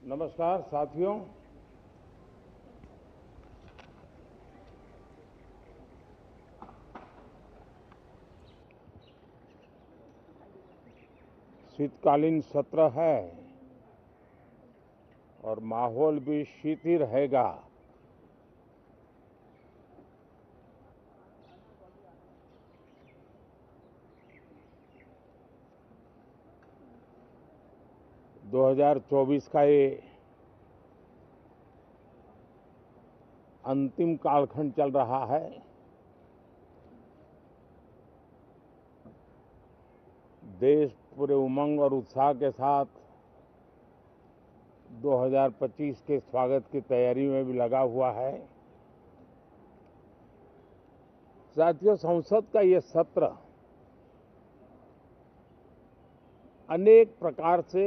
नमस्कार साथियों। शीतकालीन सत्र है और माहौल भी शीत ही रहेगा। दो 2024 का ये अंतिम कालखंड चल रहा है। देश पूरे उमंग और उत्साह के साथ 2025 के स्वागत की तैयारी में भी लगा हुआ है। साथियों, संसद का ये सत्र अनेक प्रकार से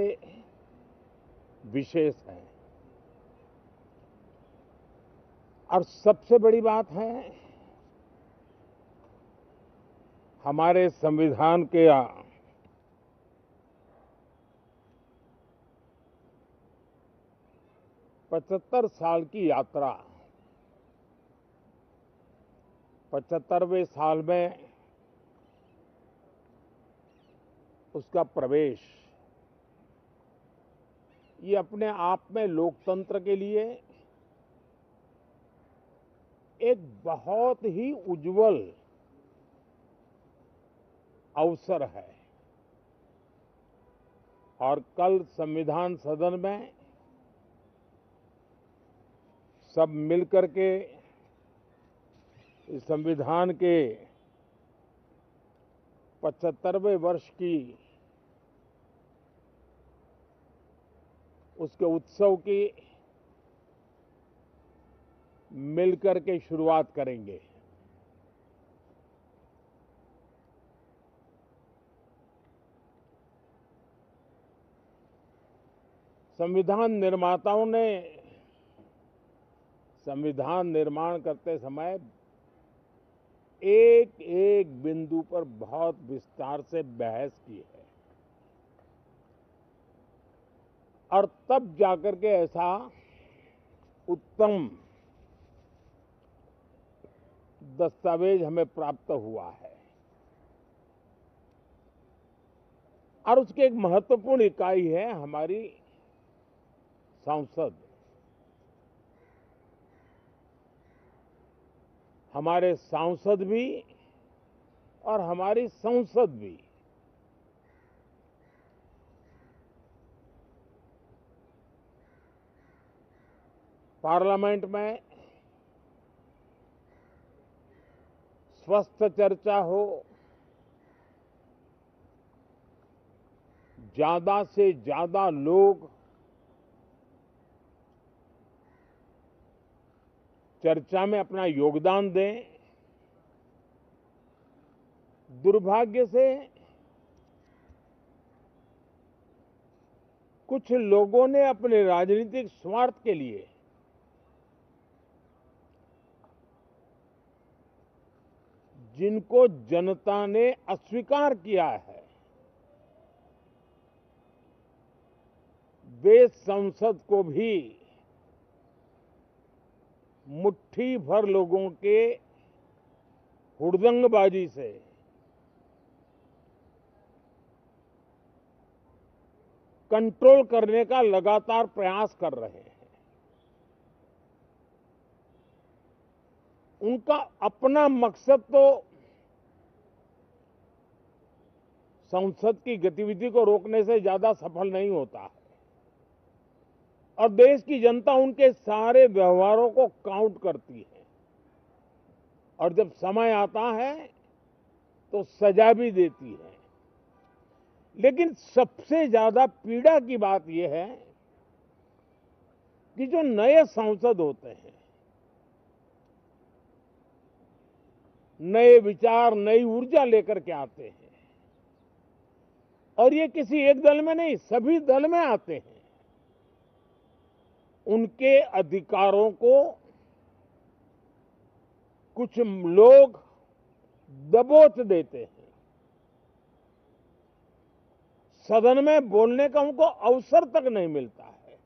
विशेष है और सबसे बड़ी बात है हमारे संविधान के 75 साल की यात्रा, 75वें साल में उसका प्रवेश, ये अपने आप में लोकतंत्र के लिए एक बहुत ही उज्जवल अवसर है। और कल संविधान सदन में सब मिलकर के इस संविधान के 75वें वर्ष की उसके उत्सव की मिलकर के शुरुआत करेंगे। संविधान निर्माताओं ने संविधान निर्माण करते समय एक एक बिंदु पर बहुत विस्तार से बहस की है और तब जाकर के ऐसा उत्तम दस्तावेज हमें प्राप्त हुआ है। और उसकी एक महत्वपूर्ण इकाई है हमारी संसद। हमारे सांसद भी और हमारी संसद भी पार्लियामेंट में स्वस्थ चर्चा हो, ज्यादा से ज्यादा लोग चर्चा में अपना योगदान दें। दुर्भाग्य से कुछ लोगों ने अपने राजनीतिक स्वार्थ के लिए जिनको जनता ने अस्वीकार किया है, वे संसद को भी मुट्ठी भर लोगों के हुड़दंगबाजी से कंट्रोल करने का लगातार प्रयास कर रहे हैं। उनका अपना मकसद तो संसद की गतिविधि को रोकने से ज्यादा सफल नहीं होता है और देश की जनता उनके सारे व्यवहारों को काउंट करती है और जब समय आता है तो सजा भी देती है। लेकिन सबसे ज्यादा पीड़ा की बात यह है कि जो नए सांसद होते हैं, नए विचार, नई ऊर्जा लेकर के आते हैं और ये किसी एक दल में नहीं, सभी दल में आते हैं। उनके अधिकारों को कुछ लोग दबोच देते हैं। सदन में बोलने का उनको अवसर तक नहीं मिलता है।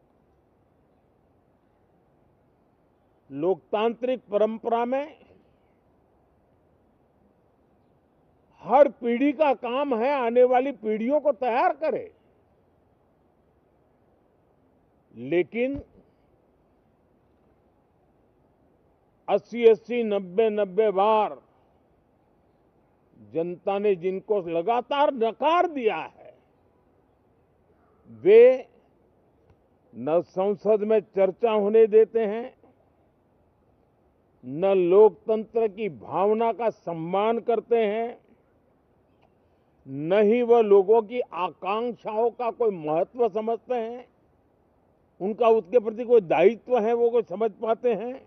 लोकतांत्रिक परंपरा में हर पीढ़ी का काम है आने वाली पीढ़ियों को तैयार करे, लेकिन 80-80, 90-90 बार जनता ने जिनको लगातार नकार दिया है, वे न संसद में चर्चा होने देते हैं, न लोकतंत्र की भावना का सम्मान करते हैं, न ही वह लोगों की आकांक्षाओं का कोई महत्व समझते हैं, उनका उसके प्रति कोई दायित्व है वो कोई समझ पाते हैं।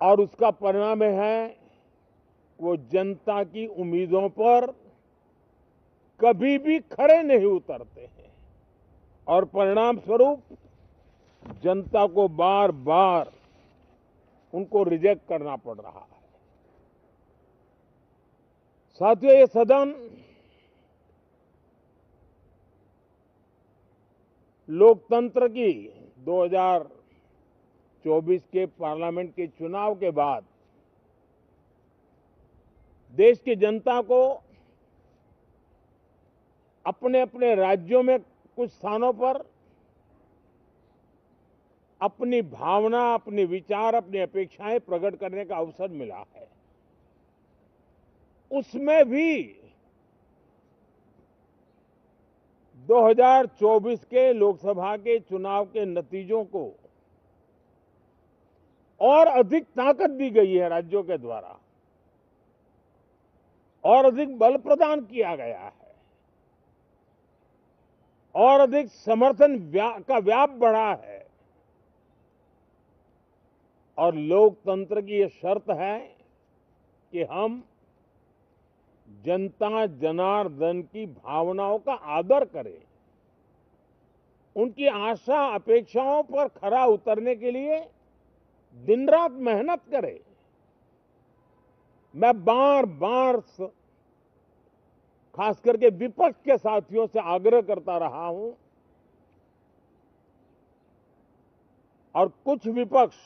और उसका परिणाम है वो जनता की उम्मीदों पर कभी भी खरे नहीं उतरते हैं और परिणाम स्वरूप जनता को बार बार उनको रिजेक्ट करना पड़ रहा है। साथियों, ये सदन लोकतंत्र की 2024 के पार्लियामेंट के चुनाव के बाद देश की जनता को अपने अपने राज्यों में कुछ स्थानों पर अपनी भावना, अपने विचार, अपनी अपेक्षाएं प्रकट करने का अवसर मिला है। उसमें भी 2024 के लोकसभा के चुनाव के नतीजों को और अधिक ताकत दी गई है राज्यों के द्वारा, और अधिक बल प्रदान किया गया है, और अधिक समर्थन का व्याप बढ़ा है। और लोकतंत्र की यह शर्त है कि हम जनता जनार्दन की भावनाओं का आदर करें, उनकी आशा अपेक्षाओं पर खरा उतरने के लिए दिन रात मेहनत करें। मैं बार बार खास करके विपक्ष के साथियों से आग्रह करता रहा हूं, और कुछ विपक्ष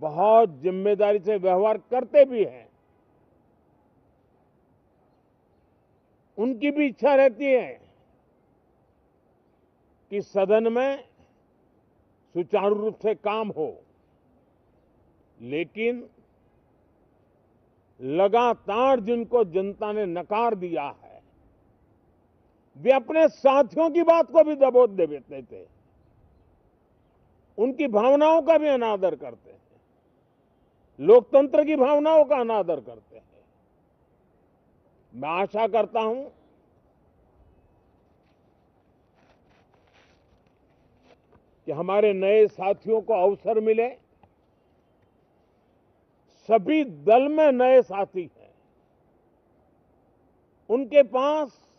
बहुत जिम्मेदारी से व्यवहार करते भी हैं। उनकी भी इच्छा रहती है कि सदन में सुचारू रूप से काम हो, लेकिन लगातार जिनको जनता ने नकार दिया है, वे अपने साथियों की बात को भी दबोच देते थे, उनकी भावनाओं का भी अनादर करते हैं, लोकतंत्र की भावनाओं का अनादर करते हैं। मैं आशा करता हूं कि हमारे नए साथियों को अवसर मिले। सभी दल में नए साथी हैं, उनके पास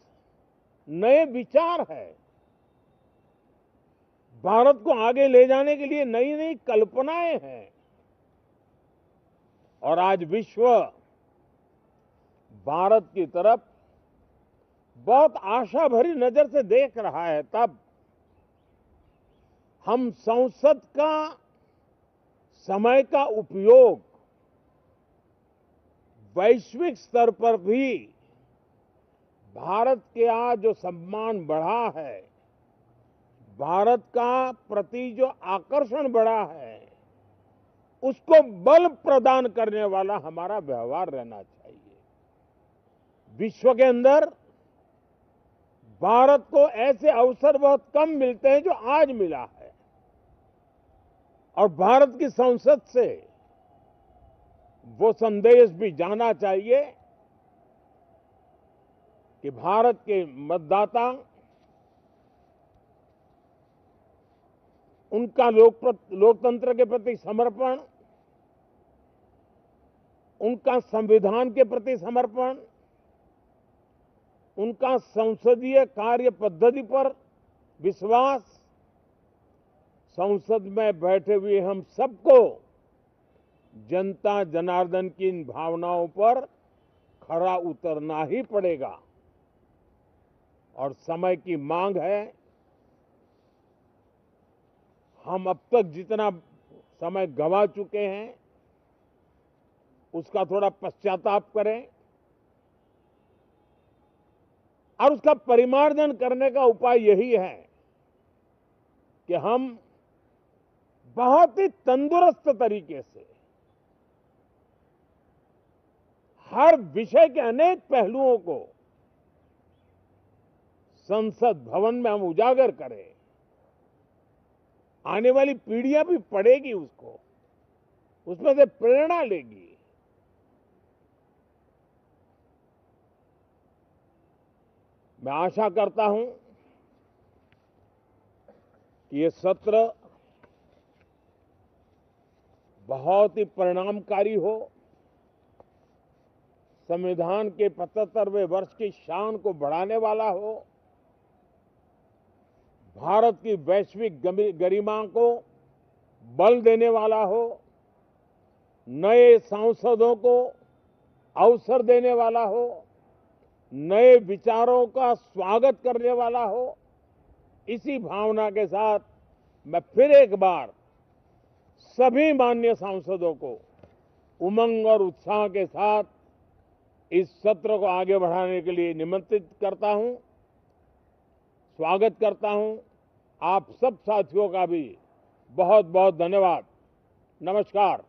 नए विचार है, भारत को आगे ले जाने के लिए नई नई कल्पनाएं हैं। और आज विश्व भारत की तरफ बहुत आशा भरी नजर से देख रहा है, तब हम संसद का समय का उपयोग वैश्विक स्तर पर भी भारत के आज जो सम्मान बढ़ा है, भारत का प्रति जो आकर्षण बढ़ा है, उसको बल प्रदान करने वाला हमारा व्यवहार रहना चाहिए। विश्व के अंदर भारत को ऐसे अवसर बहुत कम मिलते हैं जो आज मिला है, और भारत की संसद से वो संदेश भी जाना चाहिए कि भारत के मतदाता उनका लोकतंत्र के प्रति समर्पण, उनका संविधान के प्रति समर्पण, उनका संसदीय कार्य पद्धति पर विश्वास, संसद में बैठे हुए हम सबको जनता जनार्दन की इन भावनाओं पर खरा उतरना ही पड़ेगा। और समय की मांग है, हम अब तक जितना समय गंवा चुके हैं उसका थोड़ा पश्चाताप करें और उसका परिमार्जन करने का उपाय यही है कि हम बहुत ही तंदुरुस्त तरीके से हर विषय के अनेक पहलुओं को संसद भवन में हम उजागर करें। आने वाली पीढ़ियां भी पढ़ेगी उसको, उसमें से प्रेरणा लेगी। मैं आशा करता हूं कि ये सत्र बहुत ही परिणामकारी हो, संविधान के 75वें वर्ष की शान को बढ़ाने वाला हो, भारत की वैश्विक गरिमा को बल देने वाला हो, नए सांसदों को अवसर देने वाला हो, नए विचारों का स्वागत करने वाला हो। इसी भावना के साथ मैं फिर एक बार सभी माननीय सांसदों को उमंग और उत्साह के साथ इस सत्र को आगे बढ़ाने के लिए निमंत्रित करता हूं, स्वागत करता हूं। आप सब साथियों का भी बहुत बहुत धन्यवाद। नमस्कार।